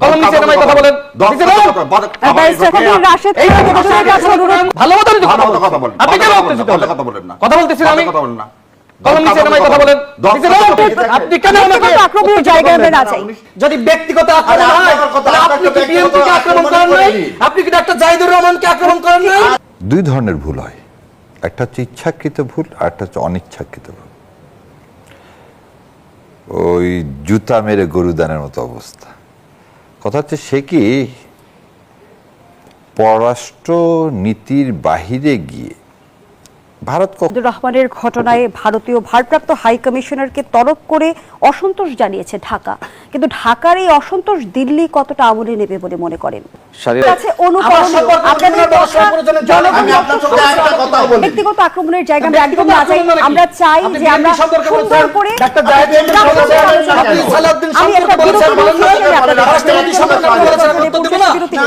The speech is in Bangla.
কলম নিচে নামাই কথা বলেন। নিচে নামান। ভালো মতো কথা বলেন। আপনি কেন কথা বলেন না? কথা বলতেছি আমি। কলম নিচে নামাই কথা বলেন। নিচে নামান। আপনি কেন আমাকে আক্রমণের জায়গায় আমরা না চাই। যদি ব্যক্তিগত আক্রমণ হয় আপনি কি বিএনপিকে আক্রমণ করেন নাই? আপনি কি ডাক্তার জাহিদুর রহমানকে আক্রমণ করেন নাই? দুই ধরনের ভুল হয়, একটা হচ্ছে ইচ্ছাকৃত ভুল আর একটা হচ্ছে অনিচ্ছাকৃত ভুল। ওই জুতা মেরে গরু দানের মতো অবস্থা। কথা হচ্ছে সে কি পররাষ্ট্র নীতির বাহিরে গিয়ে ভারত আব্দুর রহমানের ঘটনায় ভারতীয় ভারপ্রাপ্ত হাই কমিশনারকে তলব করে অসন্তোষ জানিয়েছে ঢাকা, কিন্তু ঢাকার এই অসন্তোষ দিল্লি কতটা আমলে নেবে বলে মনে করেন? ব্যক্তিগত আক্রমণের জায়গা আমরা একদম না চাই। আমরা চাই যে আমরা সুন্দর করে আমি একটা বিরতি